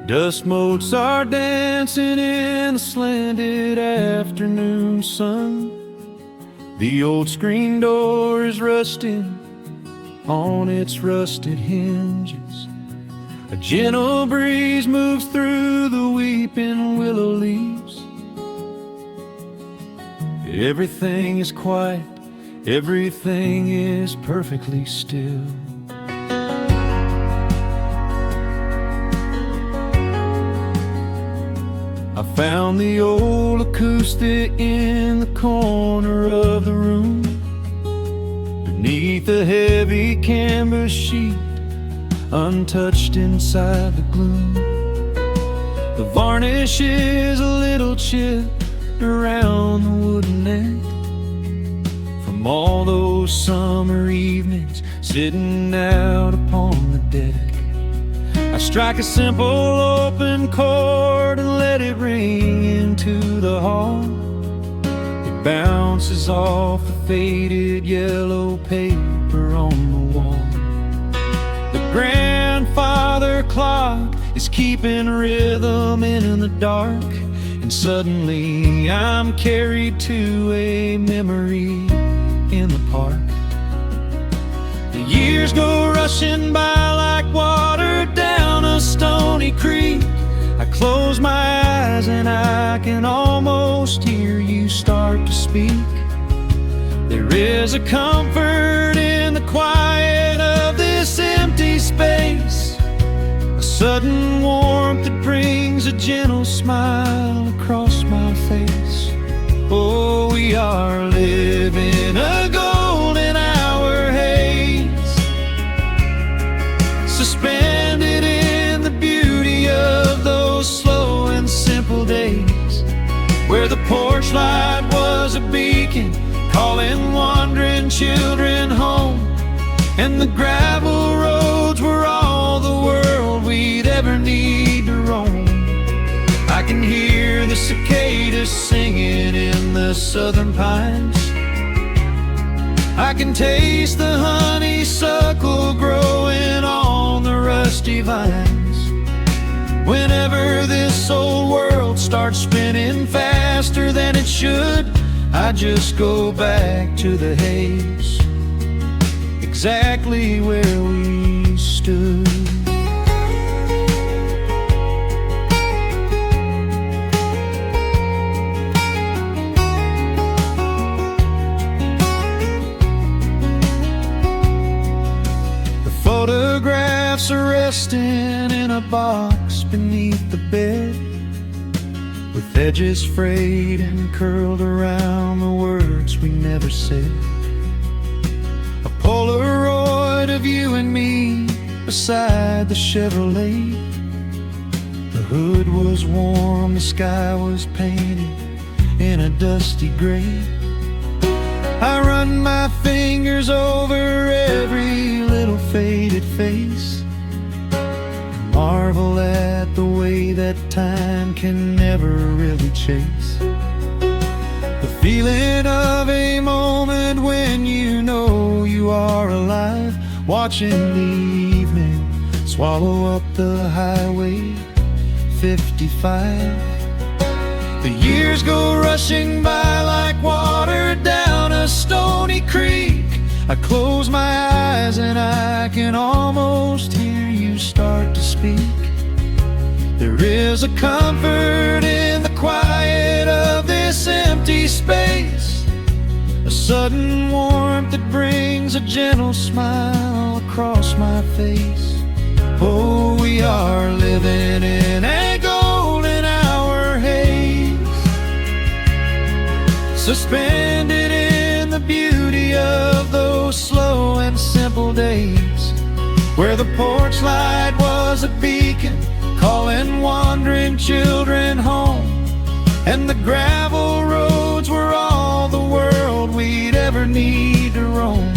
Dust motes are dancing in the slanted afternoon sun. The old screen door is rusting on its rusted hinges. A gentle breeze moves through the weeping willow leaves. Everything is quiet, everything is perfectly still. I found the old acoustic in the corner of the room, beneath a heavy canvas sheet, untouched inside the gloom. The varnish is a little chipped around the wooden neck from all those summer evenings sitting out upon the deck. I strike a simple open chord and let it ring into the hall. It bounces off the faded yellow paper on the wall. The grandfather clock is keeping rhythm in the dark, and suddenly I'm carried to a memory in the park. The years go rushing by like water down a stony creek. I close my eyes and I can almost hear you start to speak. There is a comfort in the quiet of this empty space, a sudden warmth that brings a gentle smile across my face. Oh, we are living a golden hour haze, suspended in the beauty of those slow and simple days, where the porch light was a beacon calling wandering children home, and the gravel roads were all the world we'd ever need to roam. I can hear the cicadas singing in the southern pines. I can taste the honeysuckle growing on the rusty vines. Whenever this old world starts spinning faster than it should, I just go back to the haze, exactly where we stood. Photographs are resting in a box beneath the bed, with edges frayed and curled around the words we never said. A Polaroid of you and me beside the Chevrolet. The hood was warm, the sky was painted in a dusty gray. I run my fingers over every little faded face, marvel at the way that time can never really chase the feeling of a moment when you know you are alive, watching the evening swallow up the highway 55. The years go rushing by like water down a stony creek. I close my eyes and I can almost hear you start to speak. There is a comfort in the quiet of this empty space, a sudden warmth that brings a gentle smile across my face. Oh, we are living in a golden hour haze, suspended in the beauty of those slow and simple days, where the porch light was a beacon calling wandering children home, and the gravel roads were all the world we'd ever need to roam.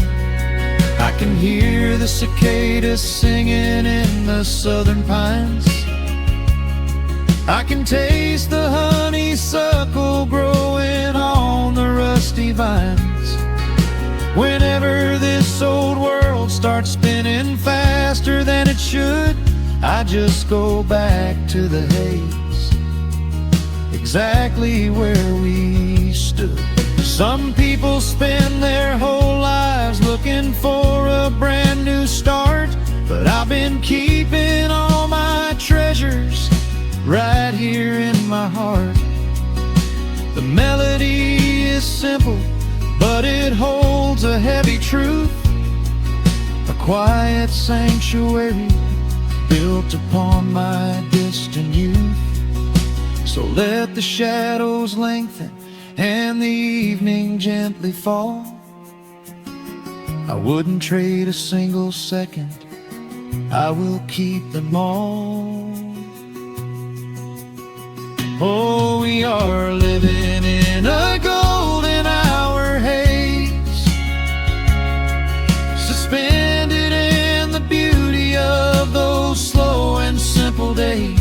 I can hear the cicadas singing in the southern pines. I can taste the honeysuckle growing on the rusty vines. Whenever this old world starts spinning faster than it should, I just go back to the haze, exactly where we stood. Some people spend their whole lives looking for a brand new start, but I've been keeping all my treasures right here in my heart. The melody is simple, but it holds a heavy truth, a quiet sanctuary built upon my distant youth. So let the shadows lengthen and the evening gently fall. I wouldn't trade a single second, I will keep them all. Oh, we are living in a golden hour haze, suspended in the beauty of those slow and simple days,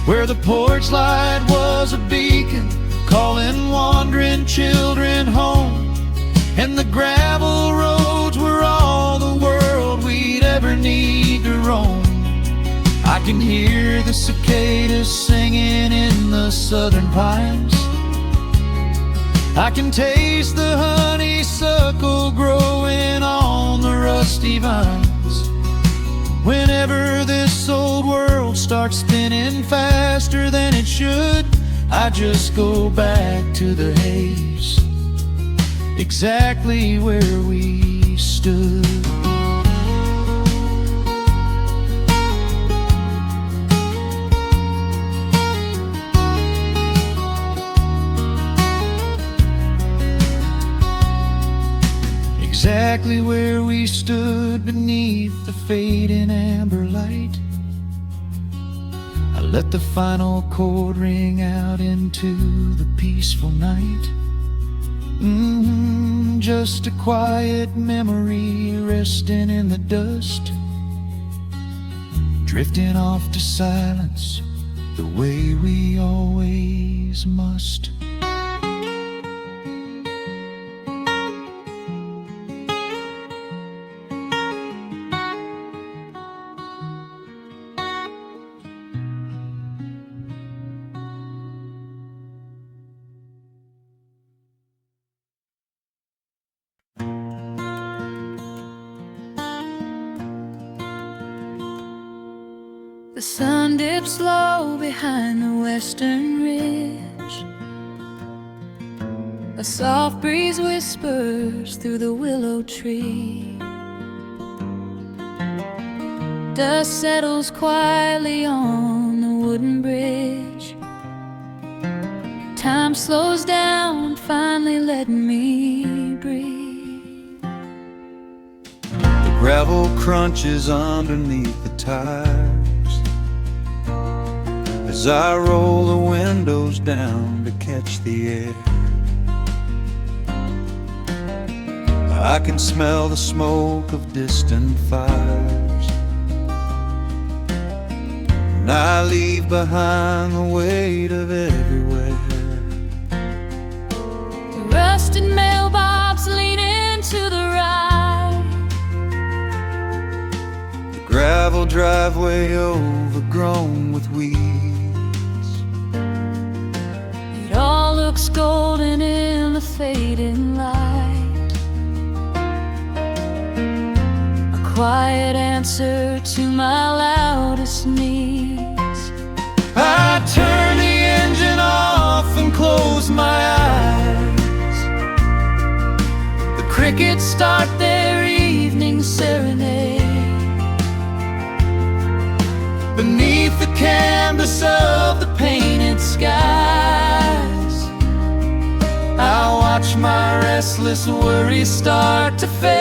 where the porch light was a beacon calling wandering children home, and the gravel roads were all the world we'd ever need to roam. I can hear the cicadas singing in the southern pines, I can taste the honeysuckle growing on the rusty vines. Whenever this old world starts spinning faster than it should, I just go back to the haze, exactly where we stood. Exactly where we stood beneath the fading amber light. I let the final chord ring out into the peaceful night. Just a quiet memory resting in the dust, drifting off to silence the way we always must. The sun dips low behind the western ridge, a soft breeze whispers through the willow tree. Dust settles quietly on the wooden bridge. Time slows down, finally letting me breathe. The gravel crunches underneath the tires as I roll the windows down to catch the air. I can smell the smoke of distant fires, and I leave behind the weight of everywhere. The rusted mailbox leaning to the right, The gravel driveway overgrown with weeds. it all looks golden in the fading light. A quiet answer to my loudest needs. I turn the engine off and close my eyes. The crickets start their evening serenade. Beneath the canvas of the painted skies, I watch my restless worries start to fade.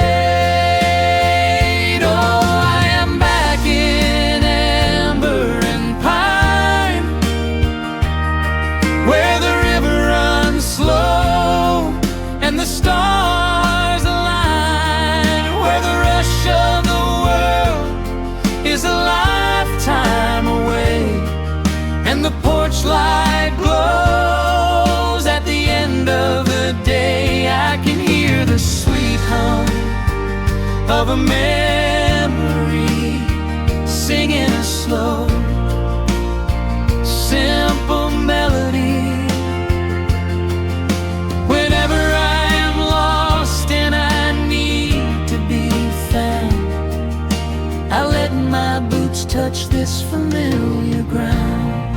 Oh, I am back in amber and pine, where the river runs slow and the stars align, where the rush of the world is a lifetime away, and the porch light glows at the end of the day. I can hear the sweet hum of a memory singing a song this familiar ground.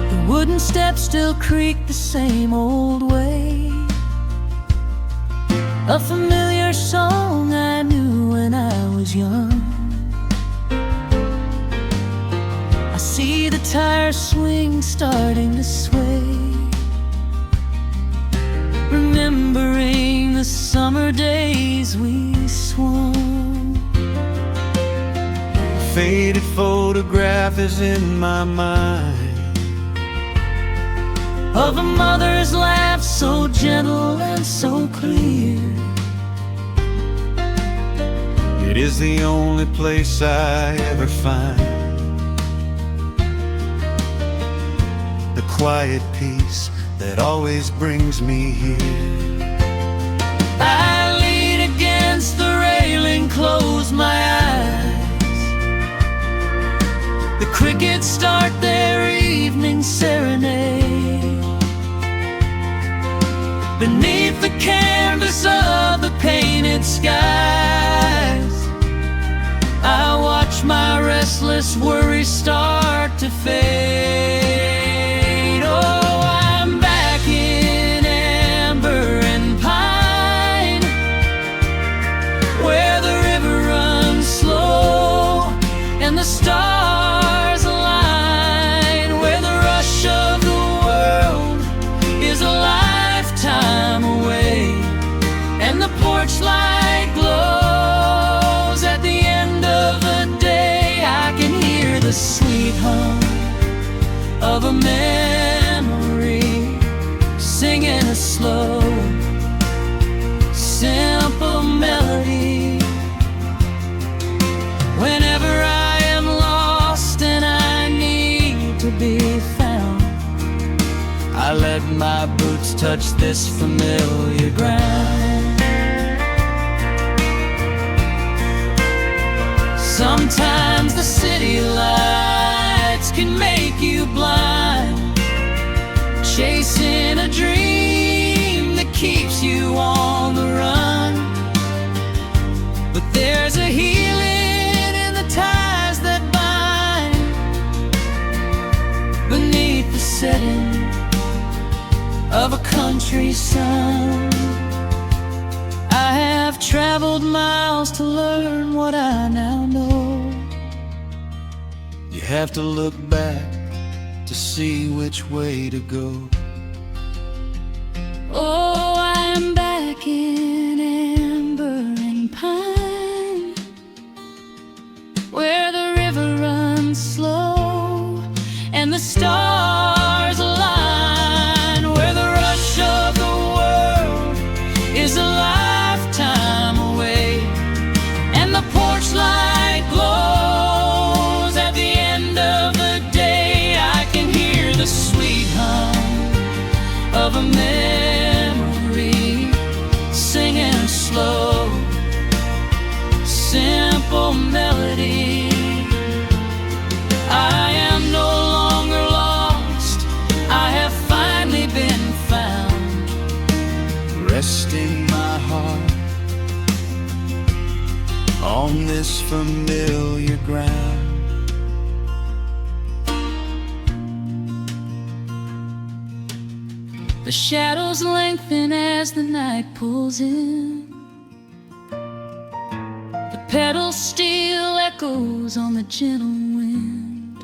The wooden steps still creak the same old way, a familiar song I knew when I was young. I see the tire swing starting to sway, remembering the summer days we swung. A faded photograph is in my mind of a mother's laugh, so gentle and so clear. It is the only place I ever find the quiet peace that always brings me here. I lean against the railing, close my eyes. The crickets start their evening serenade. Beneath the canvas of the painted skies, I watch my restless worries start to fade. Oh, I'm back in amber and pine, where the river runs slow and the stars align, where the rush of the world is a lifetime away, and the porch light glows at the end of the day. I can hear the sweet hum of a memory, singing a slow, simple melody. Whenever I am lost and I need to be found, I let my boots touch this familiar ground. Sometimes the city lights can make you blind, chasing a dream that keeps you on the run. But there's a healing in the ties that bind beneath the setting of a country sun. I have traveled miles to learn what I now know. You have to look back to see which way to go. Oh, I'm back in amber and pine, where the river runs slow and the stars align, where the rush of the world is a lifetime away, and the porch light glows at the end of the day. I can hear the sweet hum of a memory, singing a slow, simple melody. I am no longer lost, I have finally been found, Resting my heart on this familiar ground. the shadows lengthen as the night pulls in. The pedal steel echoes on the gentle wind.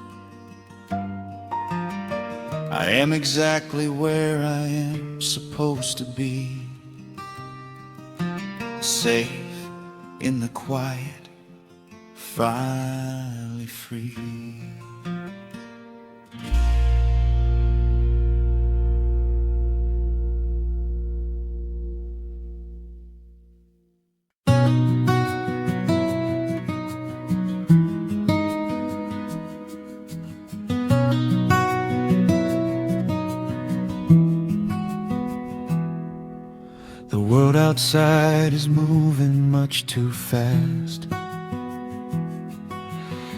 I am exactly where I am supposed to be, safe in the quiet, finally free. The world outside is moving much too fast.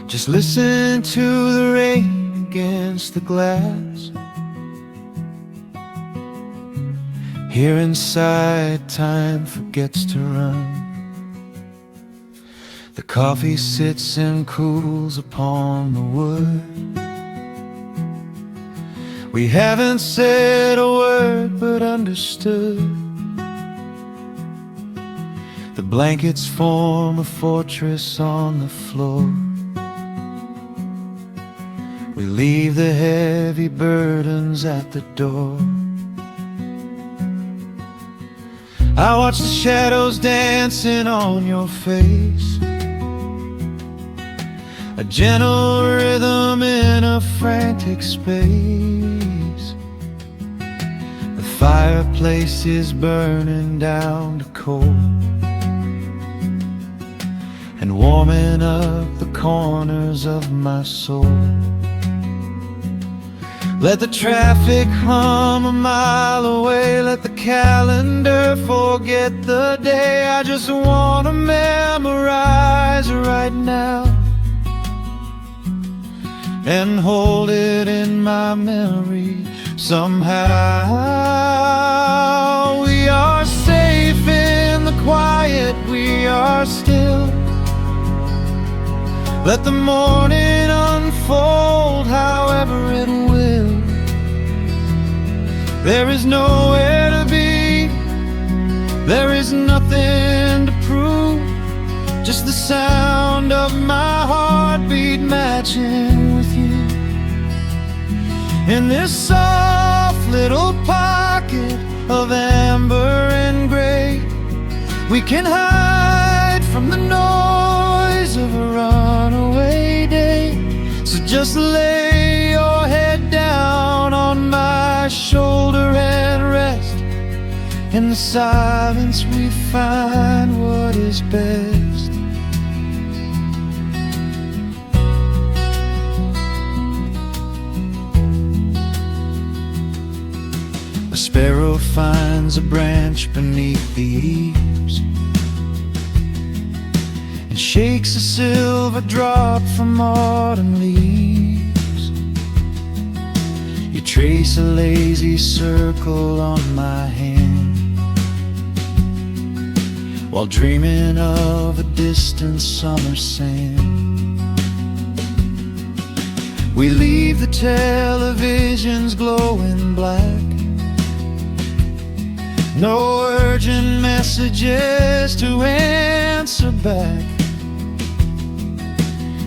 Just listen to the rain against the glass. Here inside, time forgets to run. The coffee sits and cools upon the wood. We haven't said a word but understood. The blankets form a fortress on the floor. We leave the heavy burdens at the door. I watch the shadows dancing on your face, a gentle rhythm in a frantic space. The fireplace is burning down to coal and warming up the corners of my soul. Let the traffic hum a mile away, let the calendar forget the day. I just wanna memorize right now and hold it in my memory somehow. We are safe in the quiet, we are still. Let the morning unfold however it will. There is nowhere to be, there is nothing to prove, just the sound of my heartbeat matching with you. In this soft little pocket of amber and gray, we can hide from the noise of a runaway day. So just lay your head down on my shoulder and rest. In the silence we find what is best. A sparrow finds a branch beneath the eaves and shakes a silver drop from autumn leaves. You trace a lazy circle on my hand while dreaming of a distant summer sand. We leave the televisions glowing black, no urgent messages to answer back.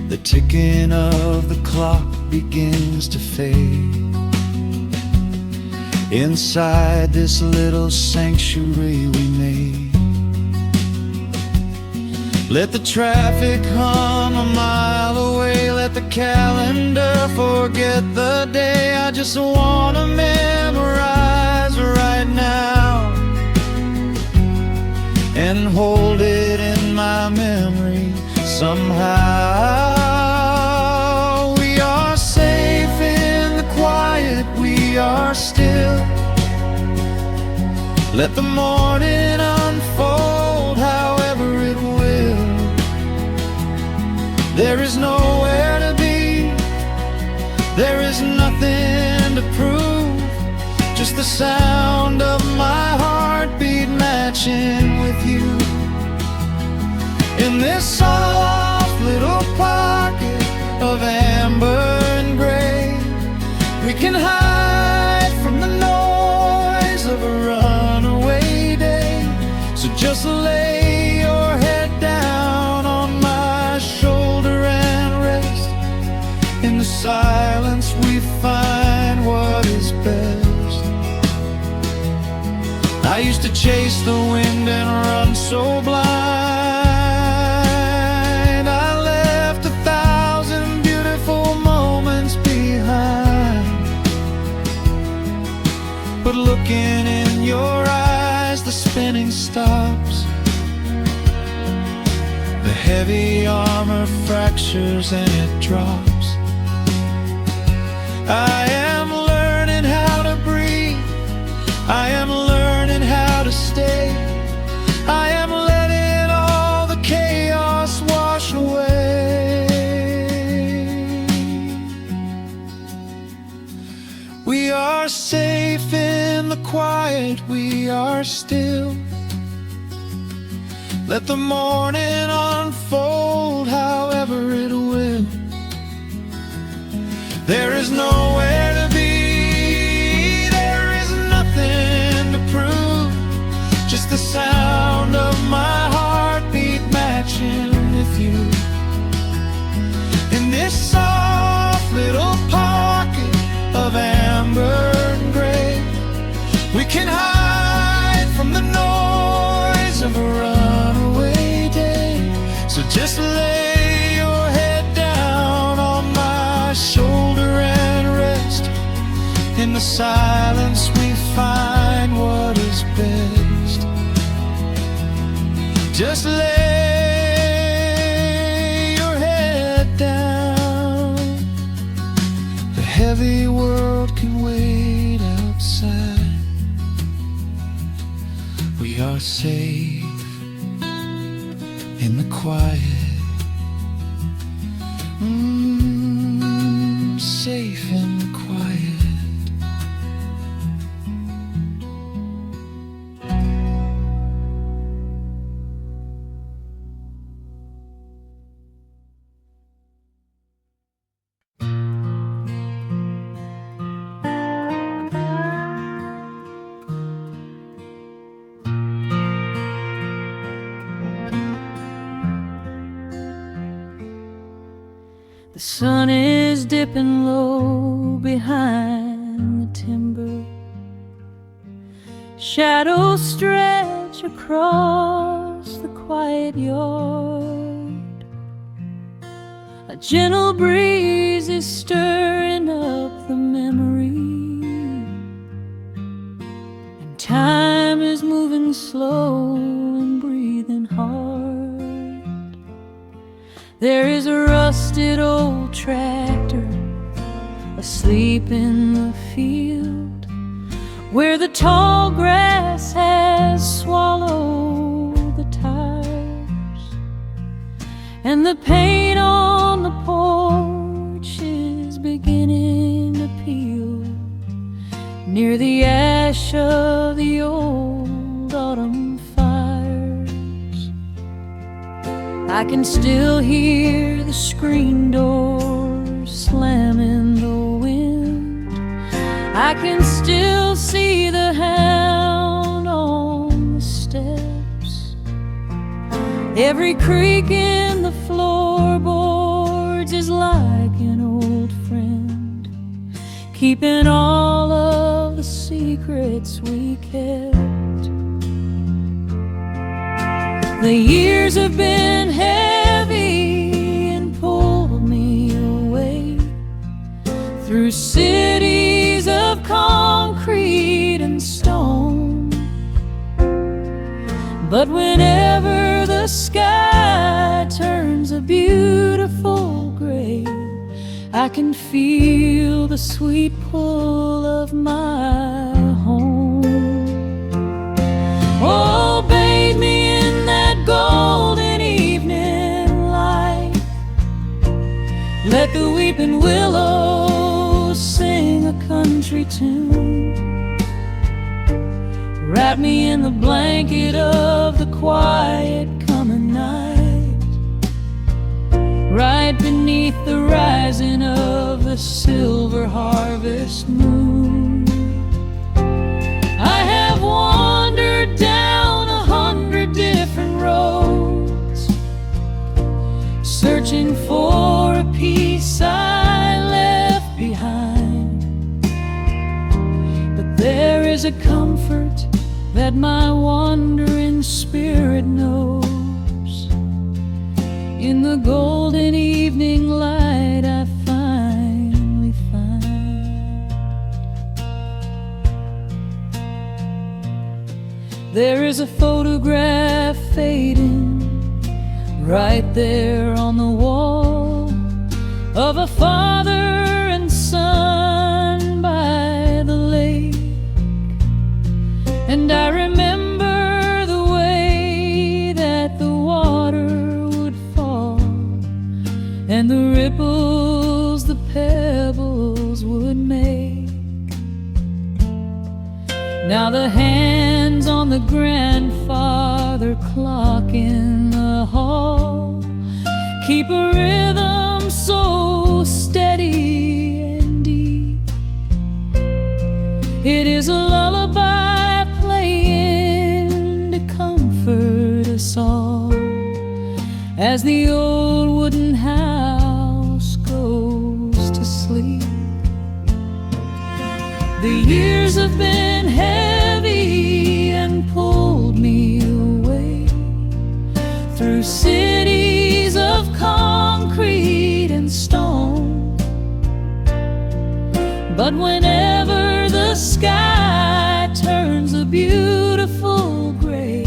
The ticking of the clock begins to fade inside this little sanctuary we made. Let the traffic hum a mile away, let the calendar forget the day. I just wanna memorize right now and hold it in my memory somehow. We are safe in the quiet, we are still. Let the morning unfold however it will. There is nowhere to be, there is nothing to prove, just the sound of my heartbeat matching with you. In this soft little pocket of amber and gray, we can hide from the noise of a runaway day. So just lay your head down on my shoulder and rest. In the silence we find what is best. I used to chase the wind and run so blind. I left 1,000 beautiful moments behind. But looking in your eyes, the spinning stops. The heavy armor fractures and it drops. I am learning how to breathe, I am learning how to stay. I am letting all the chaos wash away. We are safe in the quiet, we are still. Let the morning unfold unfold however it will. There is nowhere to be, there is nothing to prove, just the sound of my heartbeat matching with you. In this soft little pocket of amber and gray, we can hide from the noise of a runaway day. So just lay your head down on my shoulder and rest. In the silence we find what is best. Just lay your head down. The heavy world can wait outside. We are safe in the quiet. Safe in the quiet. The sun is dipping low behind the timber. Shadows stretch across the quiet yard. A gentle breeze is stirring up the memory, and time is moving slow and breathing hard. There is a rusted old tractor asleep in the field, where the tall grass has swallowed the tires, and the paint on the porch is beginning to peel near the ash of the old autumn fires. I can still hear the screen door slam in the wind. I can still see the hound on the steps. Every creak in the floorboards is like an old friend, keeping all of the secrets we kept. The years have been heavy and pulled me away through cities of concrete and stone. But whenever the sky turns a beautiful gray, I can feel the sweet pull of my home. Oh, bathe me in that golden evening light. Let the weeping willows sing a country tune. Wrap me in the blanket of the quiet coming night, right beneath the rising of the silver harvest moon. I have wandered down 100 different roads, searching for a piece I left behind. But there is a comfort that my wandering spirit knows. In the golden evening light I finally find. There is a photograph fading right there on the wall of a father and son by the lake. And I remember the way that the water would fall, and the ripples the pebbles would make. Now the hands on the grandfather clock in the hall keep a rhythm so steady and deep. It is a lullaby playing to comfort us all as the old wooden house goes to sleep. The years have been heavy and pulled me away through cities of concrete and stone. But whenever the sky turns a beautiful gray,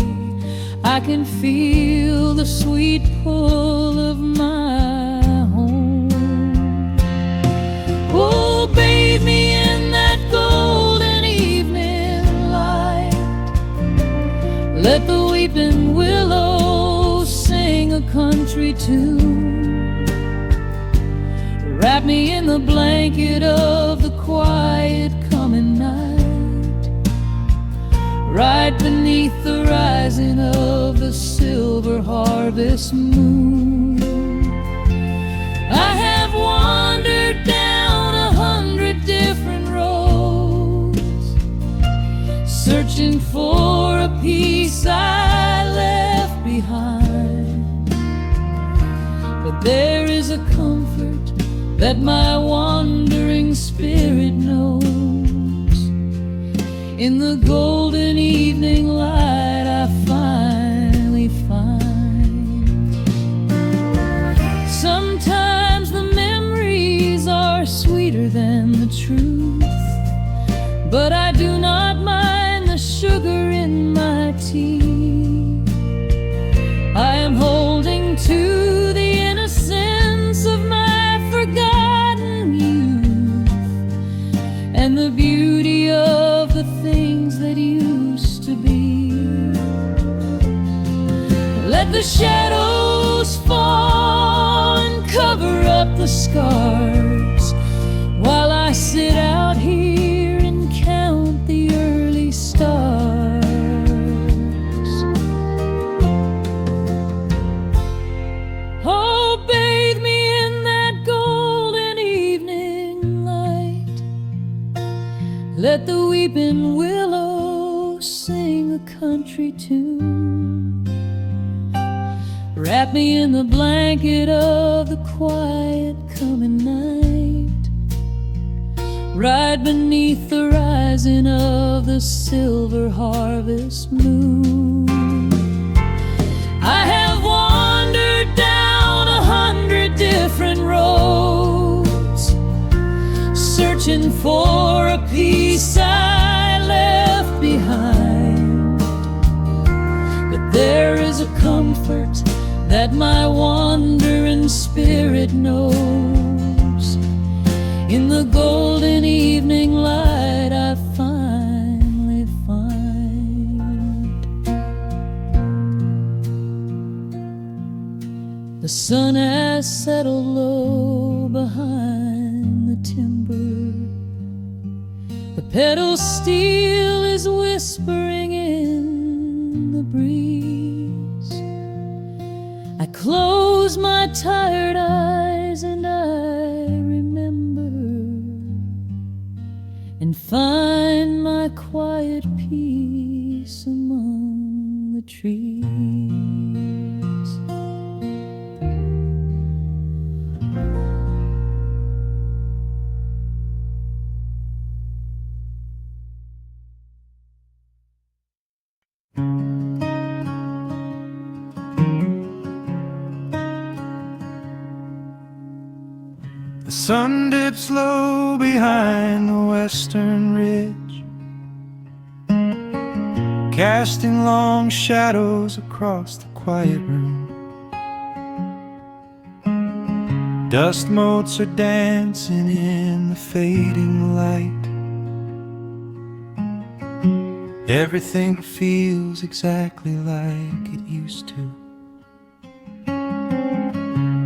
I can feel the sweet pull of my home. Oh, bathe me in that golden evening light. Let the weeping willows sing a country tune. Wrap me in the blanket of the quiet coming night, right beneath the rising of the silver harvest moon. I have wandered down 100 different roads, searching for a piece I left behind. But there is a comfort that my wandering spirit knows. In the golden evening light I finally find. Sometimes the memories are sweeter than the truth, but I do not mind the sugar in my tea. I am holding to the innocence of my forgotten youth and the beauty of the things that used to be. Let the shadows fall and cover up the scars while I sit out here and count the early stars. Oh, bathe me in that golden evening light. Let the weeping willow sing a country tune. Wrap me in the blanket of the quiet coming night, right beneath the rising of the silver harvest moon. I have wandered down 100 different roads, searching for a piece I left behind. But there is a comfort that my wandering spirit knows. In the golden evening light I finally find. The sun has settled low behind the timber. The pedal steel is whispering in the breeze. I close my tired eyes and I remember and find my quiet peace among the trees. The sun dips low behind the western ridge, casting long shadows across the quiet room. Dust motes are dancing in the fading light. Everything feels exactly like it used to.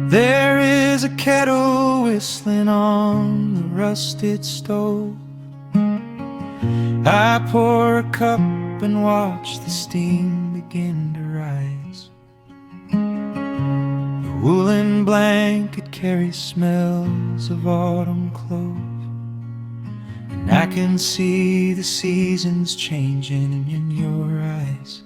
There is a kettle whistling on the rusted stove. I pour a cup and watch the steam begin to rise. The woolen blanket carries smells of autumn clove, and I can see the seasons changing in your eyes.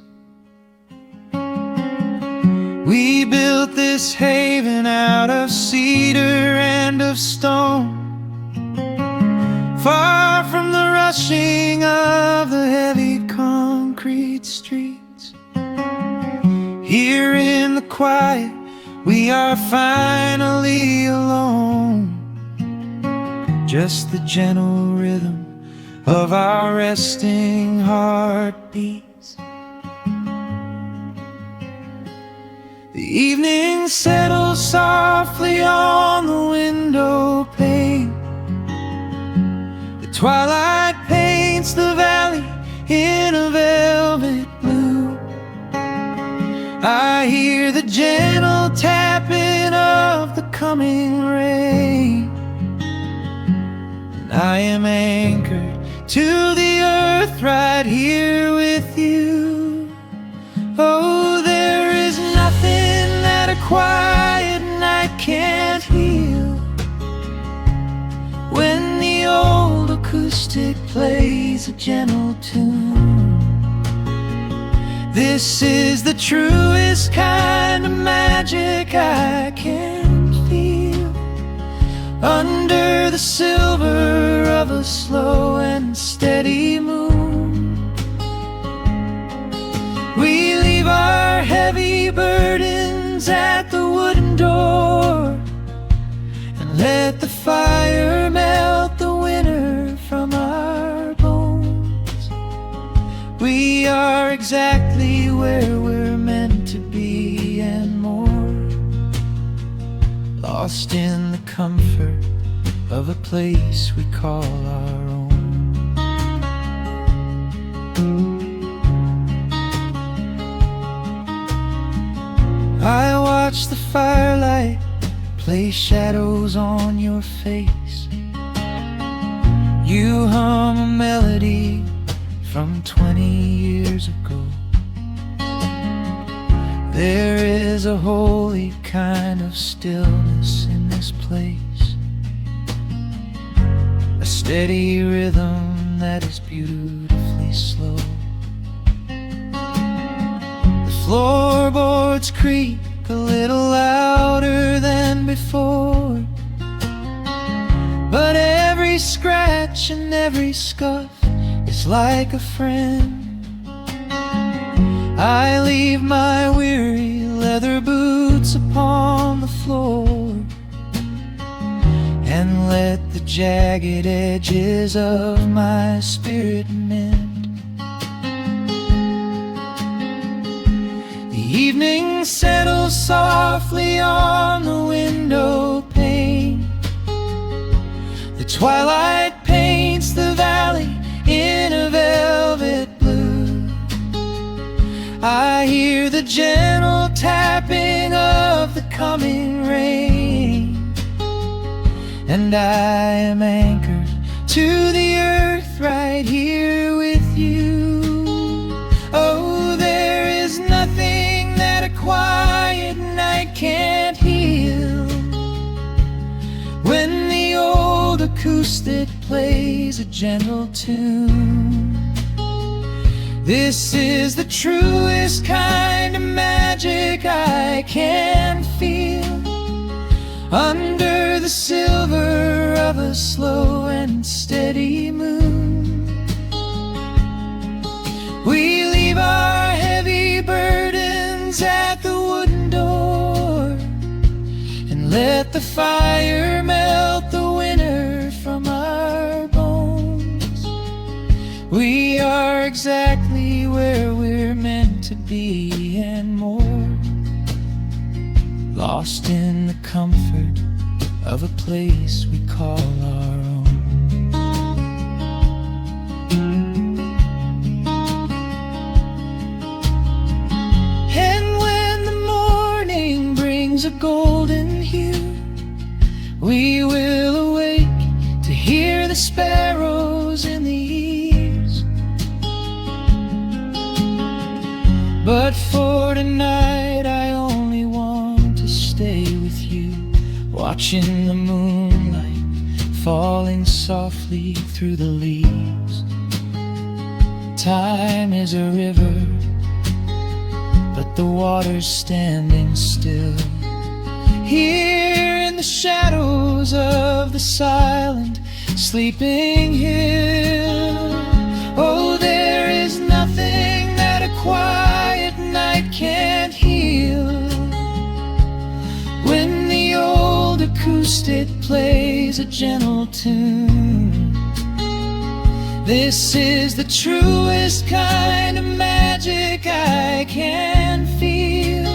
We built this haven out of cedar and of stone, far from the rushing of the heavy concrete streets. Here in the quiet, we are finally alone, just the gentle rhythm of our resting heartbeats. The evening settles softly on the window pane. The twilight paints the valley in a velvet blue. I hear the gentle tapping of the coming rain, and I am anchored to the earth right here with you. Oh, there is nothing that a quiet night can't heal, when the old acoustic plays a gentle tune. This is the truest kind of magic I can feel, under the silver of a slow and steady moon. We leave our heavy burdens at the wooden door, and let the fire melt the winter from our bones. We are exactly where we're meant to be and more, lost in the comfort of a place we call our own. I watch the firelight play shadows on your face. You hum a melody from 20 years ago. There is a holy kind of stillness in this place, a steady rhythm that is beautifully slow. The floorboards creak a little louder than before, but every scratch and every scuff is like a friend. I leave my weary leather boots upon the floor, and let the jagged edges of my spirit mend. The evening settles softly on the window pane. The twilight paints the valley in a velvet blue. I hear the gentle tapping of the coming rain, and I am anchored to the earth right here with you. Oh, there is nothing that a quiet night can't heal, when the old acoustic plays a gentle tune. This is the truest kind of magic I can feel, under the silver of a slow and steady moon. We leave our heavy burdens at the wooden door, and let the fire melt the winter from our bones. We are exactly where we're meant to be and more, lost in the comfort of a place we call our own. And when the morning brings a golden hue, we will awake to hear the sparrows in the eaves. But for tonight I only want to stay watching the moonlight falling softly through the leaves. Time is a river, but the water's standing still. Here in the shadows of the silent, sleeping hill. Oh, there is nothing that a quiet night can't heal. When the old acoustic plays a gentle tune, this is the truest kind of magic I can feel.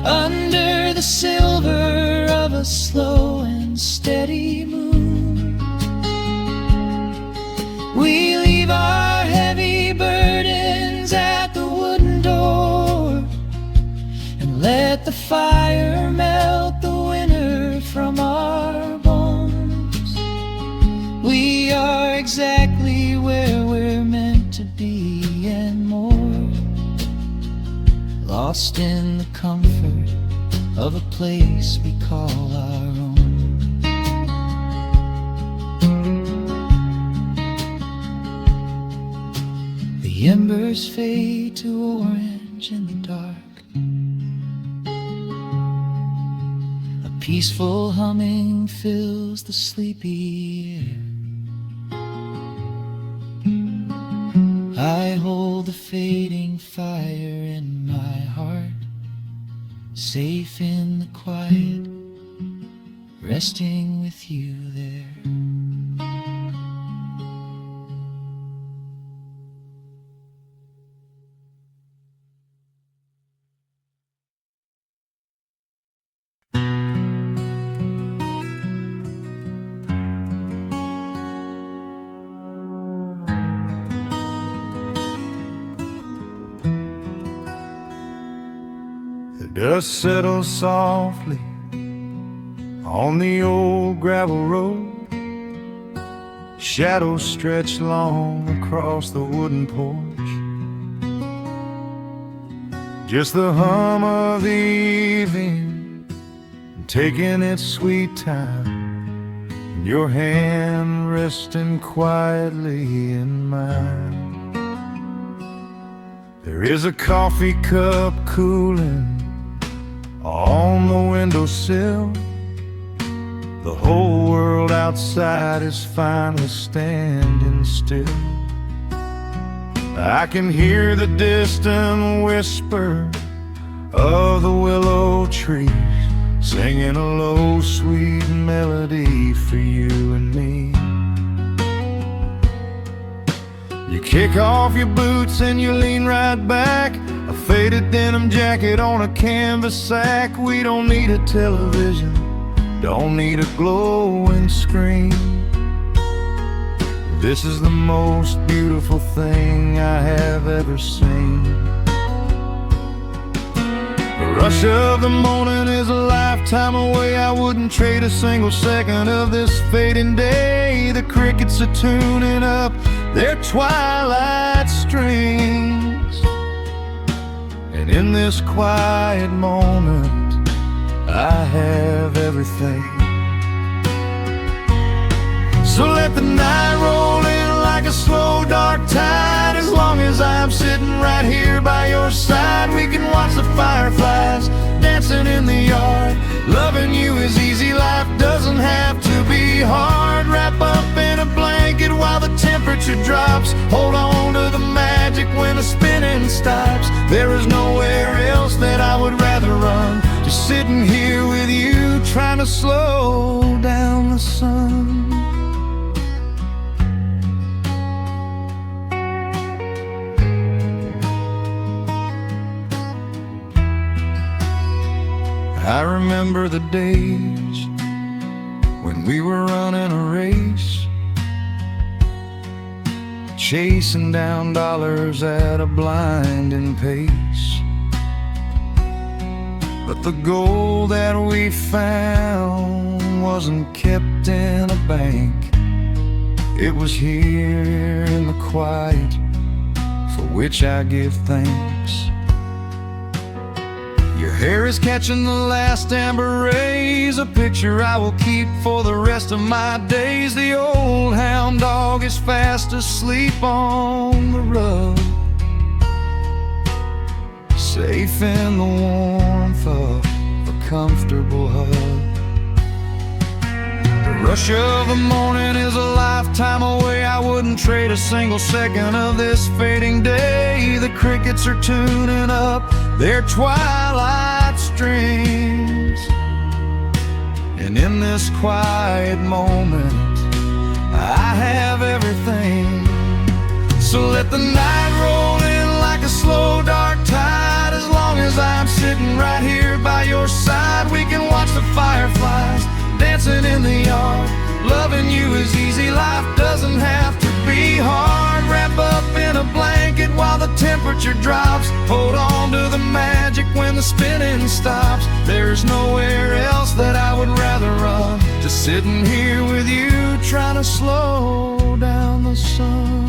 Under the silver of a slow and steady moon, we leave our heavy burdens at the wooden door and let the fire melt the winter from our bones. We are exactly where we're meant to be and more, lost in the comfort of a place we call our own. The embers fade to orange in the dark. A peaceful humming fills the sleepy air. I hold the fading fire in my heart, safe in the quiet, resting with you there. The dust settles softly on the old gravel road. Shadows stretch long across the wooden porch. Just the hum of the evening taking its sweet time, and your hand resting quietly in mine. There is a coffee cup cooling on the windowsill. The whole world outside is finally standing still. I can hear the distant whisper of the willow trees, singing a low, sweet melody for you and me. You kick off your boots and you lean right back, a faded denim jacket on a canvas sack. We don't need a television, don't need a glowing screen. This is the most beautiful thing I have ever seen. The rush of the morning is a lifetime away. I wouldn't trade a single second of this fading day. The crickets are tuning up their twilight strings, and in this quiet moment I have everything. So let the night roll in like a slow dark tide. As long as I'm sitting right here by your side, we can watch the fireflies dancing in the yard. Loving you is easy, life doesn't have to be hard. Wrap up in a blanket while the temperature drops. Hold on to the magic when the spinning stops. There is nowhere else that I would rather run, just sitting here with you, trying to slow down the sun. I remember the days when we were running a race, chasing down dollars at a blinding pace. But the gold that we found wasn't kept in a bank. It was here in the quiet, for which I give thanks. You Hair is catching the last amber rays, a picture I will keep for the rest of my days. The old hound dog is fast asleep on the rug, safe in the warmth of a comfortable hug. The rush of the morning is a lifetime away. I wouldn't trade a single second of this fading day. The crickets are tuning up their twilight strings, and in this quiet moment I have everything. So let the night roll in like a slow dark tide. As long as I'm sitting right here by your side, we can watch the fireflies dancing in the yard. Loving you is easy, life doesn't have to be hard. Wrap up in a blanket while the temperature drops. Hold on to the magic when the spinning stops. There's nowhere else that I would rather run. Just sitting here with you, trying to slow down the sun.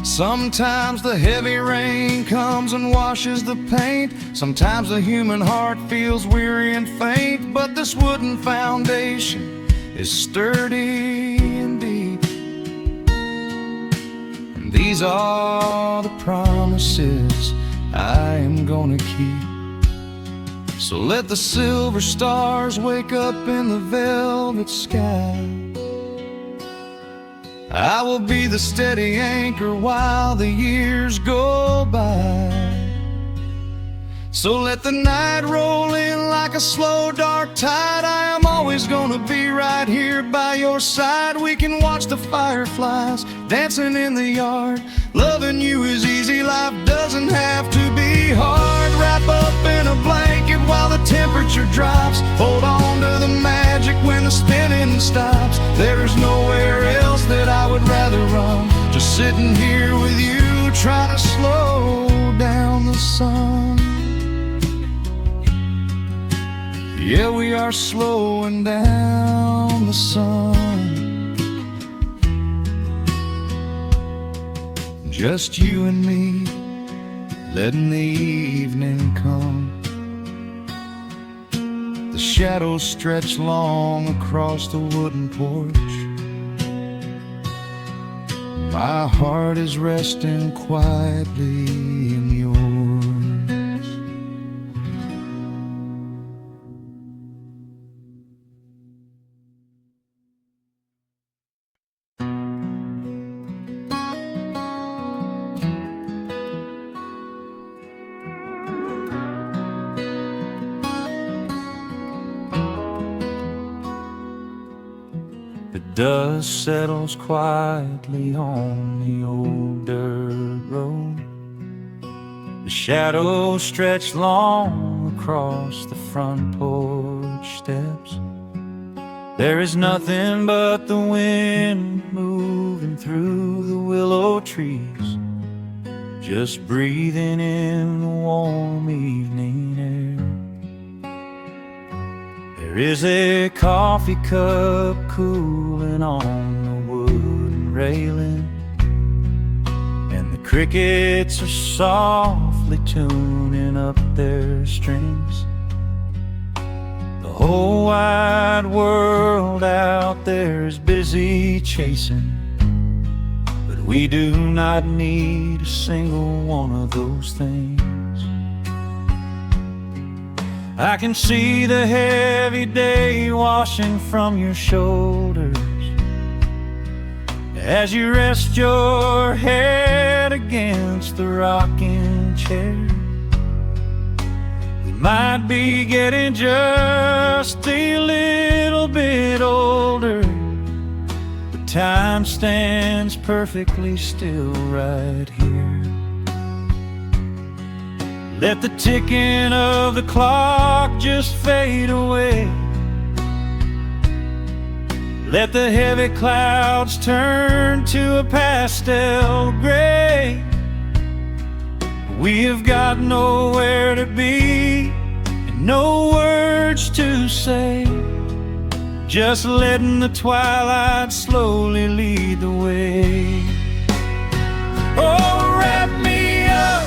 Sometimes the heavy rain comes and washes the paint. Sometimes the human heart feels weary and faint. But this wooden foundation is sturdy and deep, and these are the promises I am gonna keep. So let the silver stars wake up in the velvet sky. I will be the steady anchor while the years go by. So let the night roll in like a slow dark tide. I am always gonna be right here by your side. We can watch the fireflies dancing in the yard. Loving you is easy, life doesn't have to be hard. Wrap up in a blanket while the temperature drops. Hold on to the magic when the spinning stops. There's nowhere else that I would rather run. Just sitting here with you, trying to slow down the sun. Yeah, we are slowing down the sun. Just you and me, letting the evening come. The shadows stretch long across the wooden porch. My heart is resting quietly in yours. The dust settles quietly on the old dirt road. The shadows stretch long across the front porch steps. There is nothing but the wind moving through the willow trees, just breathing in the warm evening air. There is a coffee cup cooling on the wooden railing, and the crickets are softly tuning up their strings. The whole wide world out there is busy chasing, but we do not need a single one of those things. I can see the heavy day washing from your shoulders as you rest your head against the rocking chair. We might be getting just a little bit older, but time stands perfectly still right here. Let the ticking of the clock just fade away. Let the heavy clouds turn to a pastel gray. We have got nowhere to be and no words to say, just letting the twilight slowly lead the way. Oh, wrap me up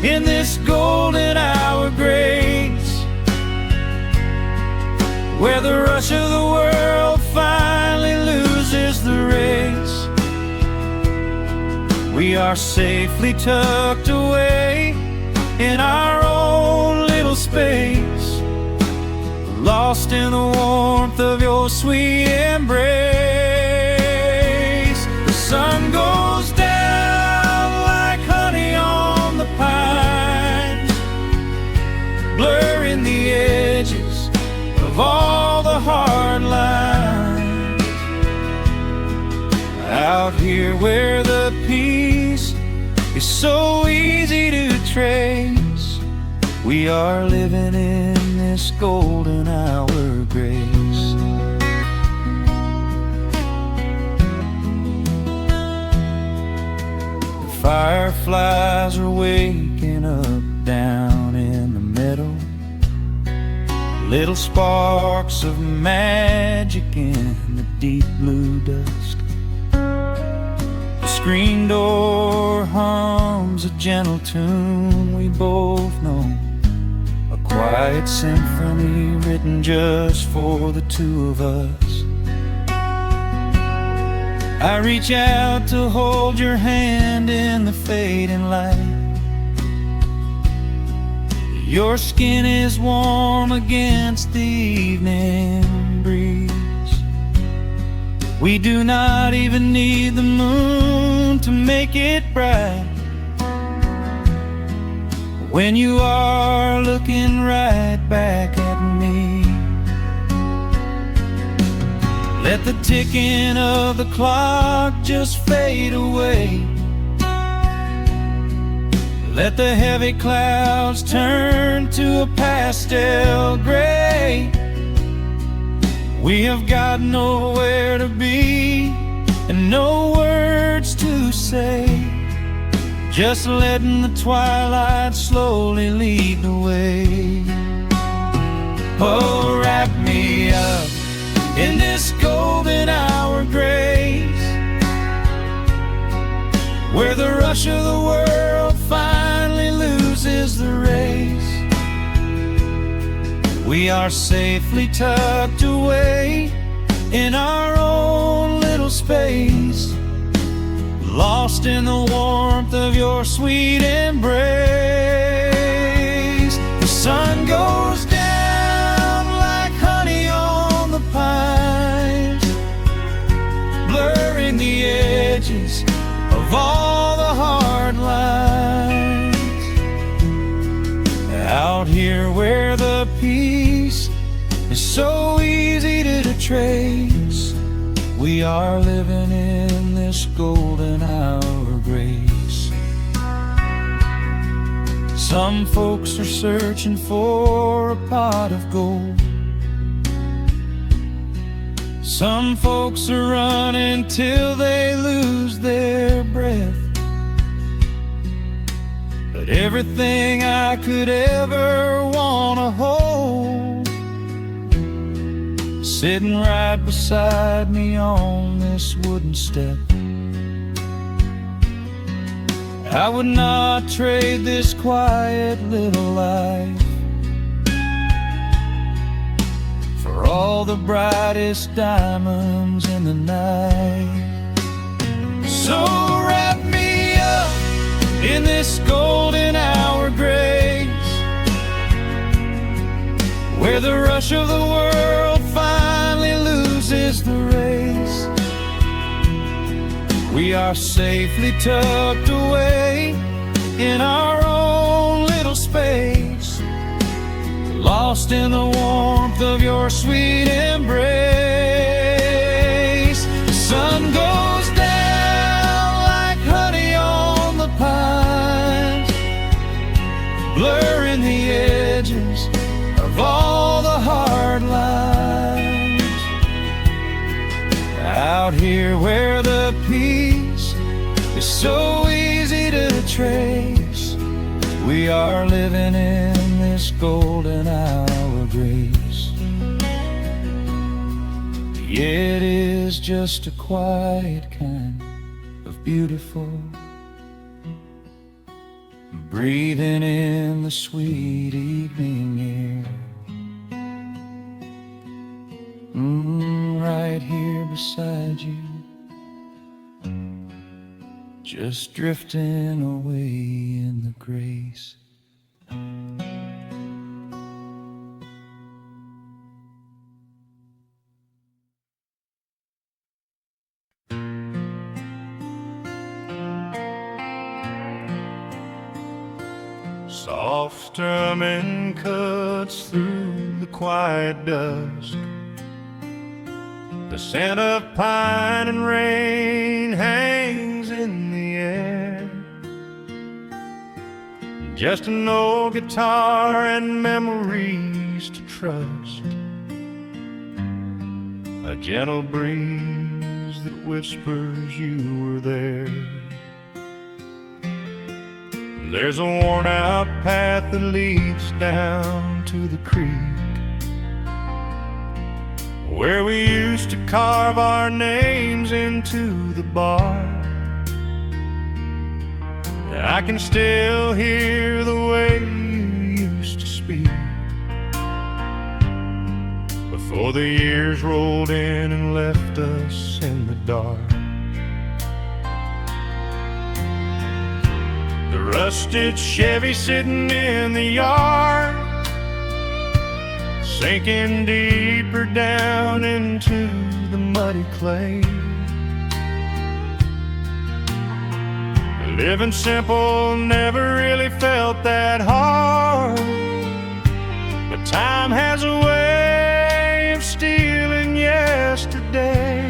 in this golden hour grace, where the rush of the world finally loses the race. We are safely tucked away in our own little space, lost in the warmth of your sweet embrace. The sun goes down like honey on the pines, blurring the edges of all the hard lines. Out here where the peace is so easy to trace, we are living in this golden hour grace. The fireflies are waking up down in the meadow, little sparks of magic in the deep blue dusk. The screen door hums a gentle tune we both know, a quiet symphony written just for the two of us. I reach out to hold your hand in the fading light. Your skin is warm against the evening breeze. We do not even need the moon to make it bright, when you are looking right back at me. Let the ticking of the clock just fade away. Let the heavy clouds turn to a pastel gray. We have got nowhere to be and no words to say, just letting the twilight slowly lead the way. Oh, wrap me up in this golden hour grace, where the rush of the world finally loses the race. We are safely tucked away in our own little space, lost in the warmth of your sweet embrace. The sun goes down like honey on the pines, blurring the edges of all the hard lines. Out here where the peace is so easy to trace, we are living in this golden hour grace. Some folks are searching for a pot of gold, some folks are running till they lose their breath. But everything I could ever wanna hold, sitting right beside me on this wooden step. I would not trade this quiet little life for all the brightest diamonds in the night. So wrap me up in this golden hour grace, where the rush of the world finally loses the race. We are safely tucked away in our own little space, lost in the warmth of your sweet embrace. The sun goes down like honey on the pines, blurring the edges of all the hard lines. Out here where the peace is so easy to trace, we are living in this golden hour grace. It is just a quiet kind of beautiful, breathing in the sweet evening air. Right here beside you, just drifting away in the grace. Soft strumming cuts through the quiet dusk. The scent of pine and rain hangs in the air. Just an old guitar and memories to trust. A gentle breeze that whispers you were there. There's a worn-out path that leads down to the creek, where we used to carve our names into the bark. I can still hear the way you used to speak before the years rolled in and left us in the dark. The rusted Chevy sitting in the yard, sinking deeper down into the muddy clay. Living simple never really felt that hard, but time has a way of stealing yesterday.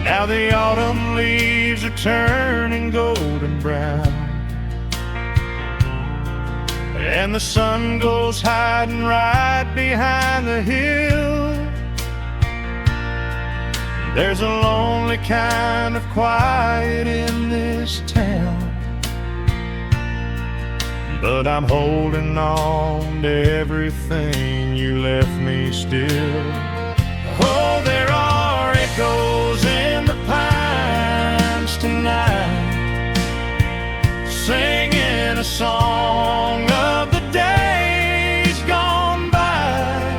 Now the autumn leaves are turning golden brown, and the sun goes hiding right behind the hill. There's a lonely kind of quiet in this town, but I'm holding on to everything you left me still. Oh, there are echoes in the pines tonight, singing a song of the days gone by,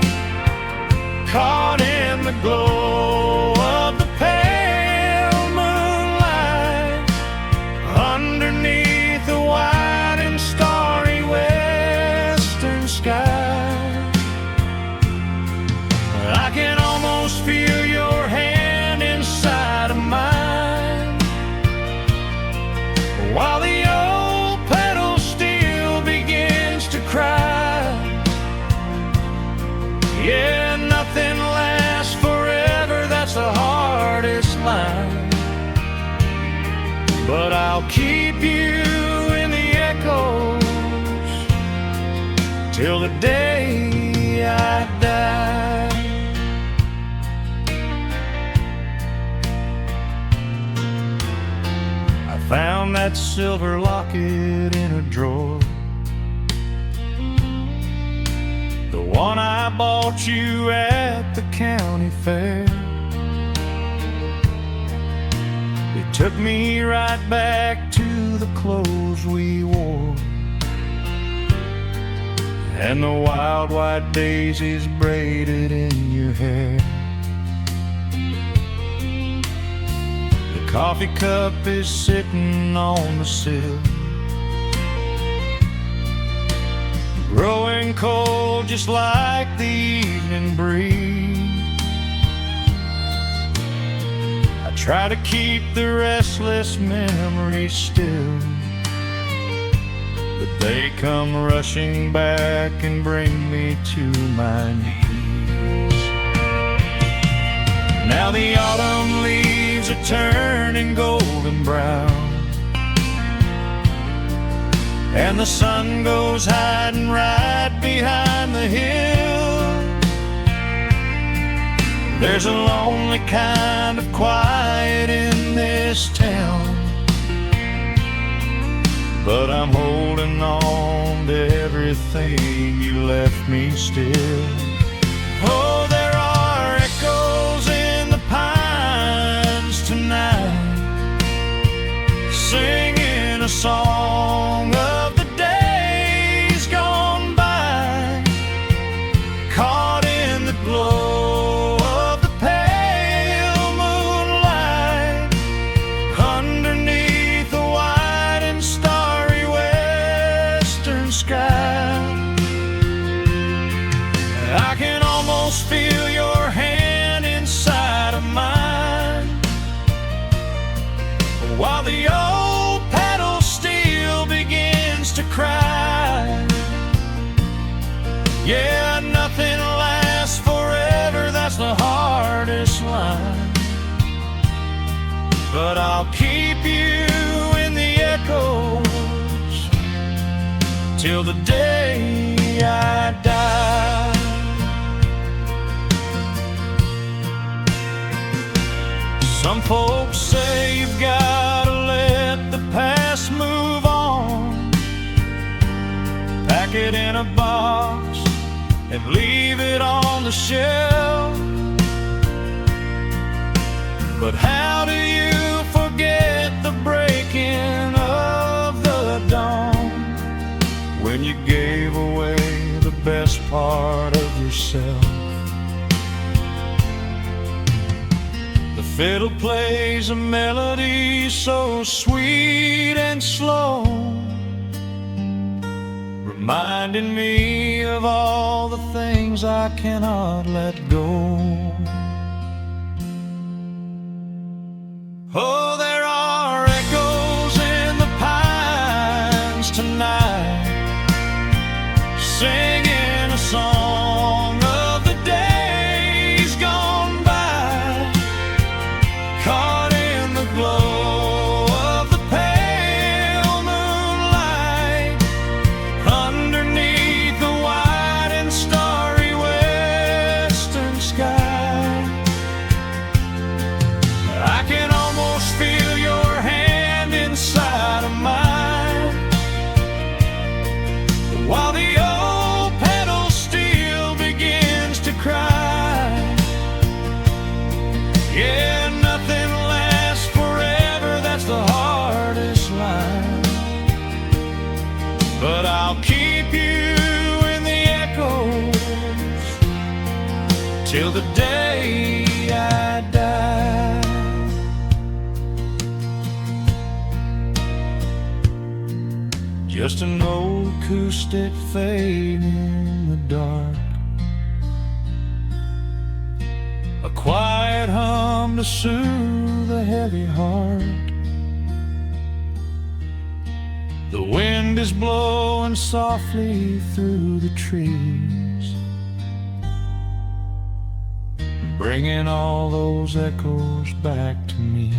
caught in the glow of the pale moonlight, underneath the white and starry western sky. I can almost feel your hand inside of mine, while the old pedal steel begins to cry. Yeah, nothing lasts forever, that's the hardest line, but I'll keep you in the echoes till the day I die. Found that silver locket in a drawer, the one I bought you at the county fair. It took me right back to the clothes we wore, and the wild white daisies braided in your hair. Coffee cup is sitting on the sill, growing cold just like the evening breeze. I try to keep the restless memories still, but they come rushing back and bring me to my knees. Now the autumn leaves are turning golden brown, and the sun goes hiding right behind the hill. There's a lonely kind of quiet in this town, but I'm holding on to everything you left me still. Oh, there are echoes in the pines tonight, singing a song almost feel your hand inside of mine, while the old pedal steel begins to cry. Yeah, nothing lasts forever, that's the hardest line. But I'll keep you in the echoes till the day I die. Some folks say you've gotta let the past move on, pack it in a box and leave it on the shelf. But how do you forget the breaking of the dawn, when you gave away the best part of yourself? The fiddle plays a melody so sweet and slow, reminding me of all the things I cannot let go. Oh, there are echoes in the pines tonight, singing a song of the days gone by, caught in the glow of the pale moonlight, underneath the wide and starry western sky. I can almost feel your hand inside of mine, while the old pedal steel begins to cry. Yeah, nothing lasts forever, that's the hardest line. But I'll keep you in the echoes till the day I die. Just an old acoustic fade in the dark, a quiet hum to soothe a heavy heart. The wind is blowing softly through the trees, bringing all those echoes back to me.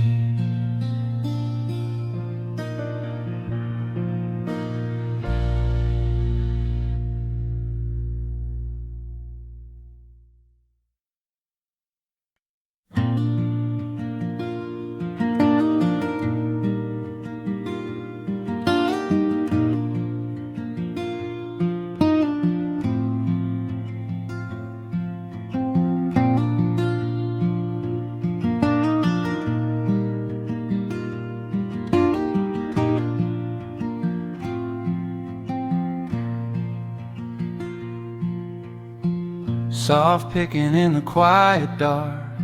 Soft picking in the quiet dark,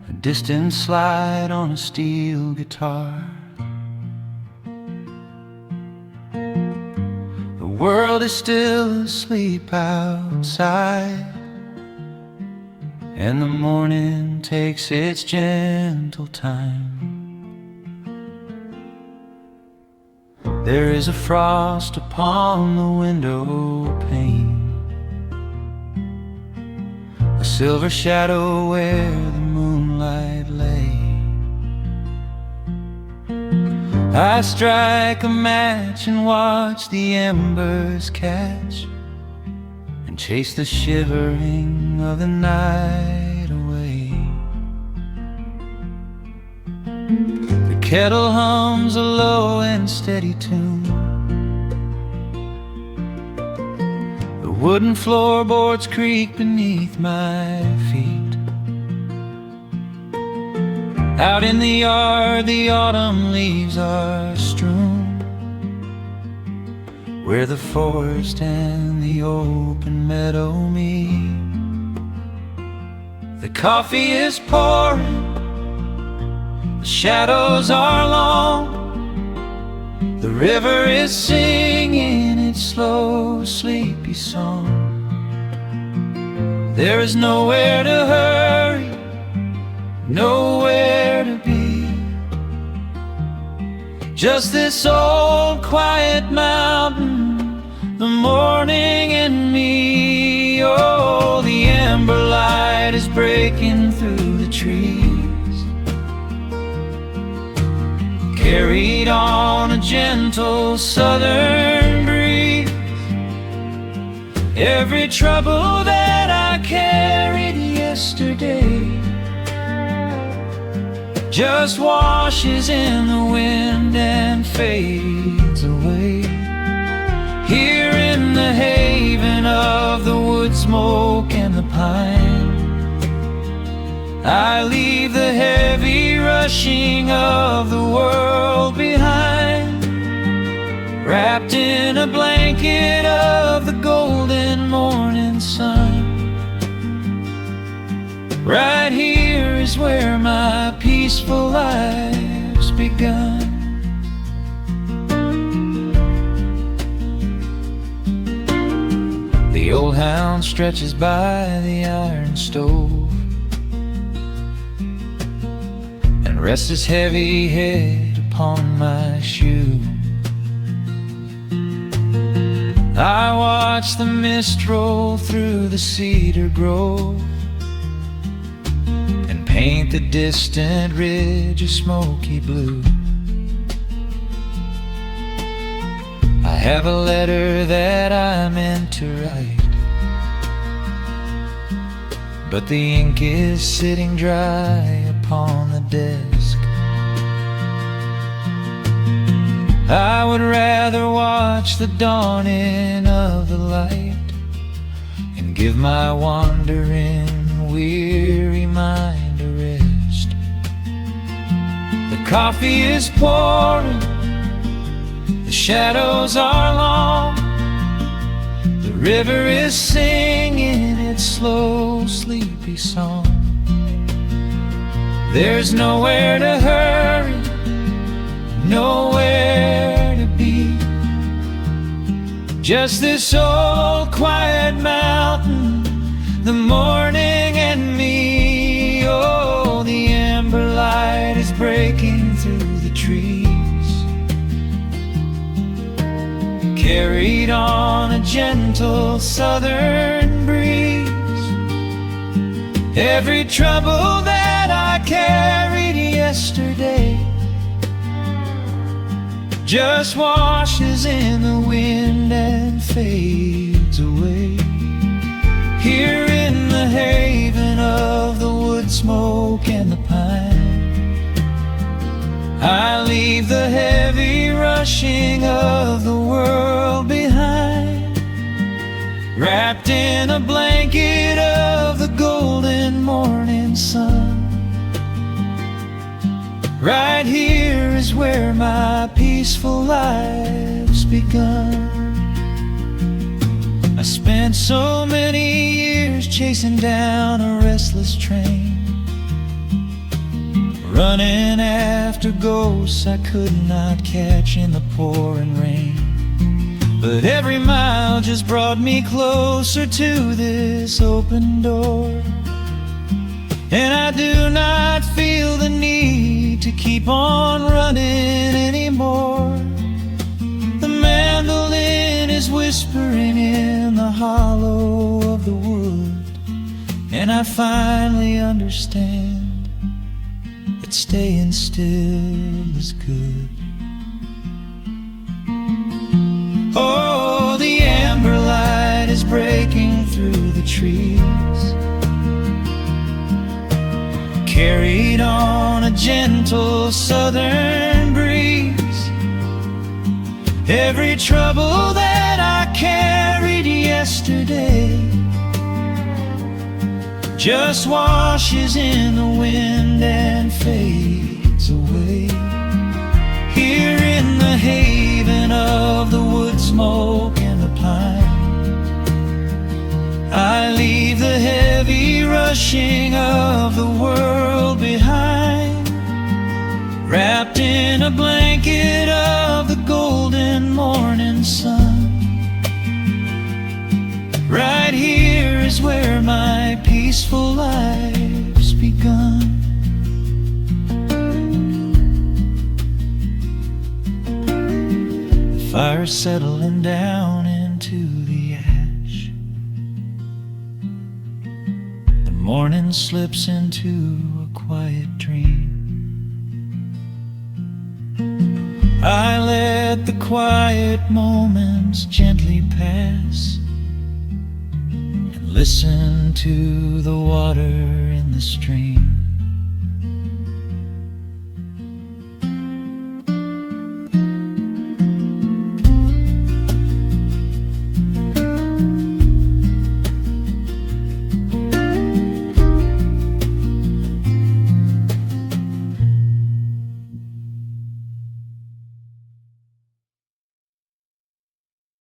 a distant slide on a steel guitar. The world is still asleep outside, and the morning takes its gentle time. There is a frost upon the window pane, a silver shadow where the moonlight lay. I strike a match and watch the embers catch, and chase the shivering of the night away. The kettle hums a low and steady tune, the wooden floorboards creak beneath my feet. Out in the yard the autumn leaves are strewn, where the forest and the open meadow meet. The coffee is pouring, the shadows are long, the river is singing its slow, sleepy song. There is nowhere to hurry, nowhere to be, just this old quiet mountain, the morning and me. Oh, the amber light is breaking through the trees, carried on a gentle southern breeze. Every trouble that I carried yesterday just washes in the wind and fades away. Here in the haven of the wood smoke and the pine, I leave the heavy rushing of the world behind, wrapped in a blanket of the golden morning sun. Right here is where my peaceful life's begun. The old hound stretches by the iron stove and rests his heavy head upon my shoe. I watch the mist roll through the cedar grove and paint the distant ridge a smoky blue. I have a letter that I meant to write, but the ink is sitting dry upon the desk. I would rather watch the dawning of the light and give my wandering, weary mind a rest. The coffee is pouring, the shadows are long, the river is singing its slow, sleepy song. There's nowhere to hurry, nowhere to be, just this old quiet mountain, the morning and me. Oh, the amber light is breaking through the trees, carried on a gentle southern breeze. Every trouble that I carried yesterday just washes in the wind and fades away. Here in the haven of the wood smoke and the pine, I leave the heavy rushing of the world behind, wrapped in a blanket of the golden morning sun. Right here is where my peaceful life's begun. I spent so many years chasing down a restless train, running after ghosts I could not catch in the pouring rain. But every mile just brought me closer to this open door, and I do not feel the need to keep on running anymore. The mandolin is whispering in the hollow of the wood, and I finally understand that staying still is good. Oh, the amber light is breaking through the trees, carried on a gentle southern breeze. Every trouble that I carried yesterday just washes in the wind and fades away. Here in the haven of the wood smoke and the pine, I leave the heavy rushing of the world behind, wrapped in a blanket of the golden morning sun. is where my peaceful life's begun. The fire's settling down into the ash. The morning slips into a quiet dream. I let the quiet moments gently pass and listen to the water in the stream.